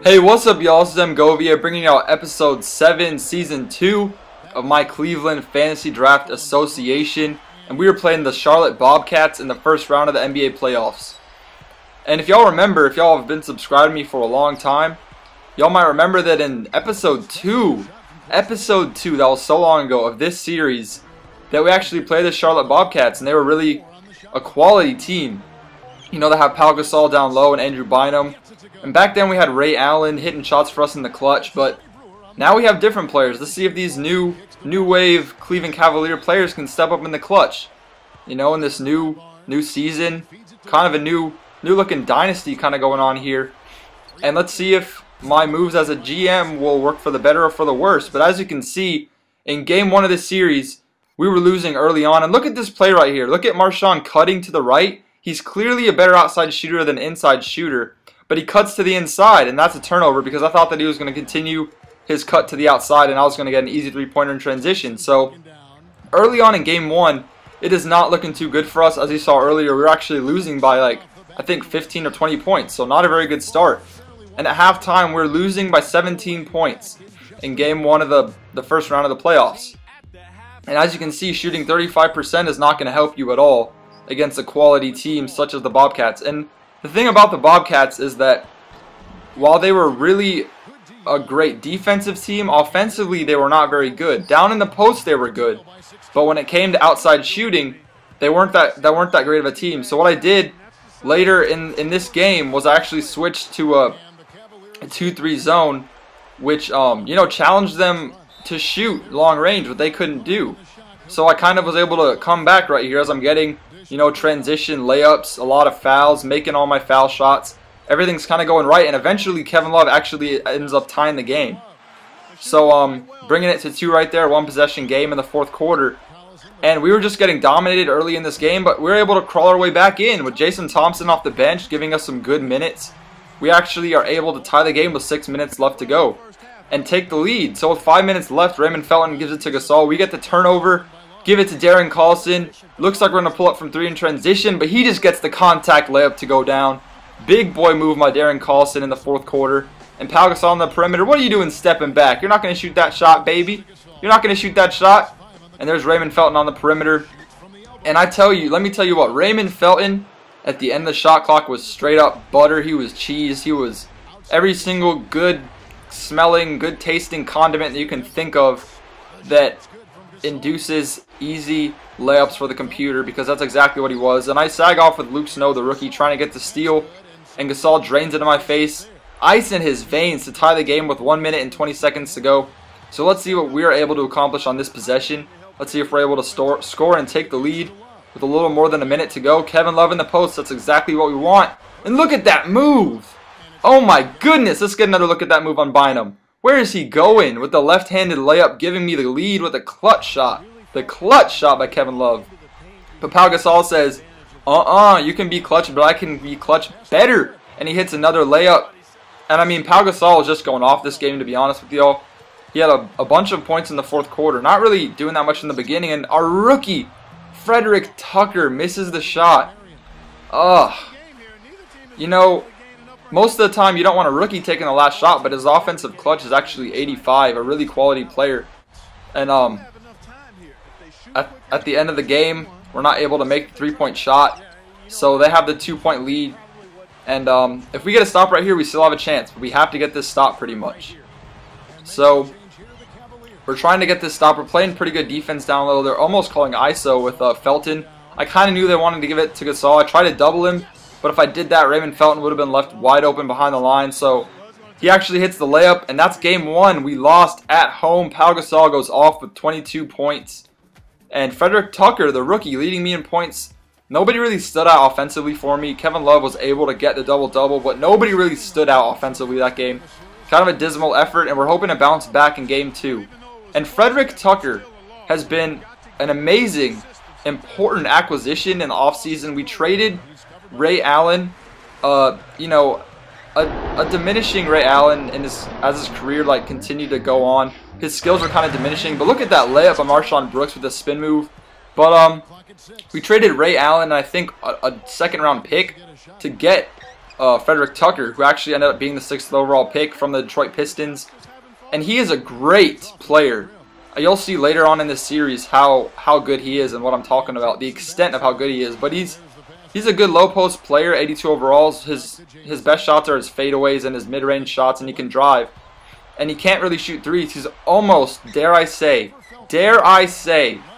Hey, what's up, y'all? This is Govia bringing out episode 7, season 2 of my Cleveland Fantasy Draft Association. And we were playing the Charlotte Bobcats in the first round of the NBA playoffs. And if y'all remember, if y'all have been subscribed to me for a long time, y'all might remember that in episode 2, that was so long ago, of this series, that we actually played the Charlotte Bobcats, and they were really a quality team. You know, they have Pau Gasol down low and Andrew Bynum. And back then we had Ray Allen hitting shots for us in the clutch, but now we have different players. Let's see if these new wave Cleveland Cavalier players can step up in the clutch. You know, in this new season, kind of a new looking dynasty kind of going on here. And let's see if my moves as a GM will work for the better or for the worse. But as you can see, in game 1 of this series, we were losing early on. And look at this play right here. Look at Marshawn cutting to the right. He's clearly a better outside shooter than inside shooter. But he cuts to the inside, and that's a turnover because I thought that he was going to continue his cut to the outside and I was going to get an easy three-pointer in transition. So early on in game 1, it is not looking too good for us. As you saw earlier, we were actually losing by like, I think 15 or 20 points. So not a very good start. And at halftime, we're losing by 17 points in game 1 of the first round of the playoffs. And as you can see, shooting 35% is not going to help you at all against a quality team such as the Bobcats. And the thing about the Bobcats is that while they were really a great defensive team, offensively they were not very good. Down in the post they were good, but when it came to outside shooting, they weren't that great of a team. So what I did later in this game was I actually switched to a 2-3 zone, which you know, challenged them to shoot long range, what they couldn't do. So I kind of was able to come back right here as I'm getting, you know, transition layups, a lot of fouls, making all my foul shots. Everything's kind of going right, and eventually Kevin Love actually ends up tying the game. So bringing it to 2 right there, 1 possession game in the 4th quarter. And we were just getting dominated early in this game, but we were able to crawl our way back in with Jason Thompson off the bench, giving us some good minutes. We actually are able to tie the game with 6 minutes left to go and take the lead. So with 5 minutes left, Raymond Felton gives it to Gasol. We get the turnover. Give it to Darren Collison. Looks like we're going to pull up from 3 in transition, but he just gets the contact layup to go down. Big boy move by Darren Collison in the 4th quarter. And Pau Gasol on the perimeter. What are you doing stepping back? You're not going to shoot that shot, baby. You're not going to shoot that shot. And there's Raymond Felton on the perimeter. And let me tell you what, Raymond Felton at the end of the shot clock was straight up butter. He was cheese. He was every single good smelling, good tasting condiment that you can think of that induces easy layups for the computer, because that's exactly what he was. And I sag off with Luke Snow, the rookie, trying to get the steal, and Gasol drains it in my face, ice in his veins to tie the game with 1 minute and 20 seconds to go. So let's see what we are able to accomplish on this possession. Let's see if we're able to score and take the lead with a little more than a minute to go. Kevin Love in the post, that's exactly what we want. And look at that move! Oh my goodness, let's get another look at that move on Bynum. Where is he going with the left-handed layup, giving me the lead with a clutch shot? The clutch shot by Kevin Love. But Pau Gasol says, you can be clutch, but I can be clutch better. And he hits another layup. And I mean, Pau Gasol was just going off this game, to be honest with y'all. He had a bunch of points in the 4th quarter. Not really doing that much in the beginning. And our rookie, Frederick Tucker, misses the shot. You know, most of the time you don't want a rookie taking the last shot, but his offensive clutch is actually 85, a really quality player. And at the end of the game, we're not able to make the 3-point shot, so they have the 2-point lead. And if we get a stop right here, we still have a chance, but we have to get this stop pretty much. So we're trying to get this stop. We're playing pretty good defense down low. They're almost calling ISO with Felton. I kind of knew they wanted to give it to Gasol. I tried to double him, but if I did that, Raymond Felton would have been left wide open behind the line. So he actually hits the layup, and that's game 1. We lost at home. Pau Gasol goes off with 22 points. And Frederick Tucker, the rookie, leading me in points. Nobody really stood out offensively for me. Kevin Love was able to get the double-double, but nobody really stood out offensively that game. Kind of a dismal effort, and we're hoping to bounce back in game 2. And Frederick Tucker has been an amazing, important acquisition in the offseason. We traded Ray Allen, you know, a diminishing Ray Allen as his career continued to go on. His skills are kind of diminishing, but look at that layup by Marshawn Brooks with a spin move. But we traded Ray Allen and I think a 2nd round pick to get Frederick Tucker, who actually ended up being the 6th overall pick from the Detroit Pistons. And he is a great player. You'll see later on in this series how good he is and what I'm talking about, the extent of how good he is. But he's a good low post player, 82 overalls. His best shots are his fadeaways and his mid-range shots, and he can drive. And he can't really shoot threes. He's almost, dare I say,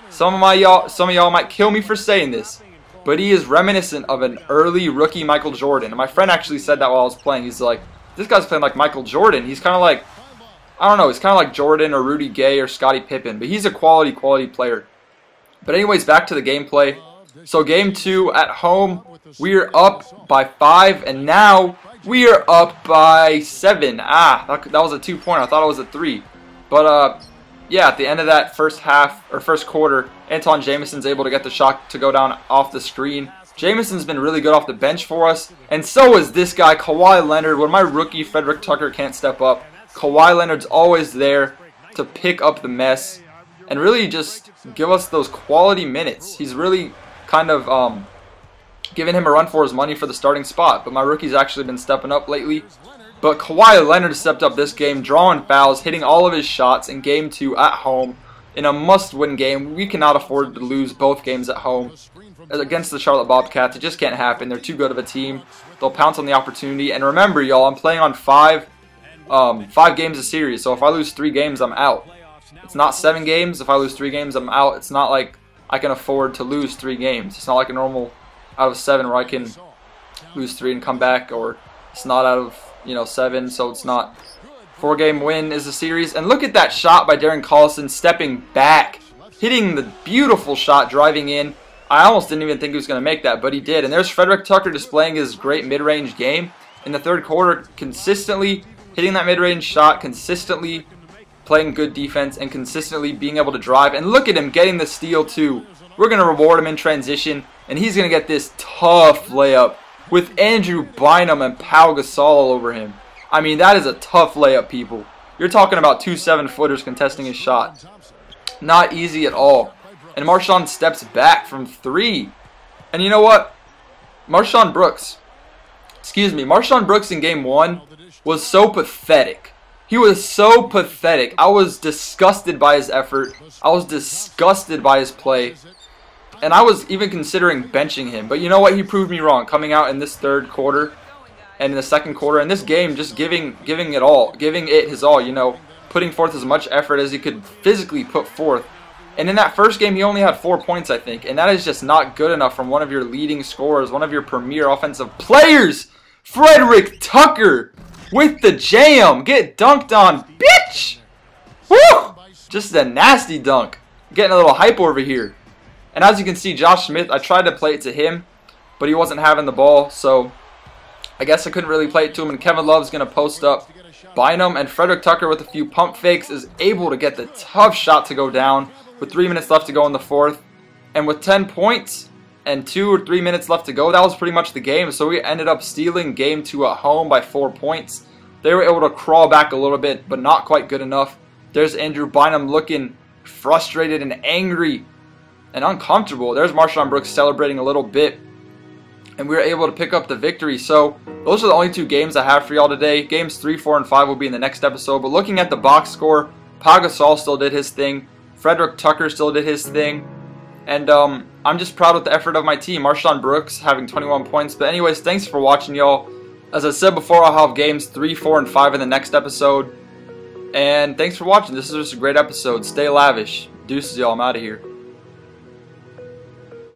some of y'all might kill me for saying this, but he is reminiscent of an early rookie Michael Jordan. And my friend actually said that while I was playing. He's like, this guy's playing like Michael Jordan. He's kind of like, I don't know, he's kind of like Jordan or Rudy Gay or Scottie Pippen, but he's a quality player. But anyways, back to the gameplay. So game 2 at home, we are up by 5, and now we are up by 7. That was a 2-pointer. I thought it was a 3. But yeah, at the end of that first quarter, Anton Jamison's able to get the shot to go down off the screen. Jamison's been really good off the bench for us, and so is this guy, Kawhi Leonard. When my rookie Frederick Tucker can't step up, Kawhi Leonard's always there to pick up the mess and really just give us those quality minutes. He's really kind of giving him a run for his money for the starting spot, but my rookie's actually been stepping up lately. But Kawhi Leonard stepped up this game, drawing fouls, hitting all of his shots in game 2 at home in a must-win game. We cannot afford to lose both games at home against the Charlotte Bobcats. It just can't happen. They're too good of a team. They'll pounce on the opportunity. And remember, y'all, I'm playing on 5 games a series, so if I lose 3 games, I'm out. It's not 7 games. If I lose 3 games, I'm out. It's not like I can afford to lose 3 games. It's not like a normal out of 7 where I can lose 3 and come back, or it's not out of 7, so it's not. 4-game win is the series. And look at that shot by Darren Collison, stepping back, hitting the beautiful shot, driving in. I almost didn't even think he was going to make that, but he did. And there's Frederick Tucker displaying his great mid-range game in the 3rd quarter, consistently hitting that mid-range shot, consistently playing good defense, and consistently being able to drive. And look at him getting the steal too. We're going to reward him in transition, and he's going to get this tough layup with Andrew Bynum and Pau Gasol all over him. I mean, that is a tough layup, people. You're talking about 2 7-footers contesting his shot. Not easy at all. And Marshawn steps back from 3. And you know what? Marshawn Brooks in game 1 was so pathetic. He was so pathetic. I was disgusted by his effort. I was disgusted by his play. And I was even considering benching him. But you know what? He proved me wrong. Coming out in this 3rd quarter and in the 2nd quarter, in this game, just giving it all. Giving it his all, putting forth as much effort as he could physically put forth. And in that first game, he only had 4 points, I think. And that is just not good enough from one of your leading scorers, one of your premier offensive players, Frederick Tucker, with the jam. Get dunked on, bitch! Woo! Just a nasty dunk. Getting a little hype over here. And as you can see, Josh Smith, I tried to play it to him, but he wasn't having the ball, so I guess I couldn't really play it to him. And Kevin Love's going to post up Bynum, and Frederick Tucker with a few pump fakes is able to get the tough shot to go down with 3 minutes left to go in the 4th. And with 10 points and 2 or 3 minutes left to go, that was pretty much the game. So we ended up stealing game 2 at home by 4 points. They were able to crawl back a little bit, but not quite good enough. There's Andrew Bynum looking frustrated and angry and uncomfortable. There's Marshawn Brooks celebrating a little bit, and we were able to pick up the victory. So those are the only 2 games I have for y'all today. Games 3, 4, and 5 will be in the next episode. But looking at the box score, Pau Gasol still did his thing. Frederick Tucker still did his thing. And I'm just proud with the effort of my team. Marshawn Brooks having 21 points. But anyways, thanks for watching, y'all. As I said before, I'll have games 3, 4, and 5 in the next episode. And thanks for watching. This is just a great episode. Stay lavish. Deuces, y'all. I'm out of here.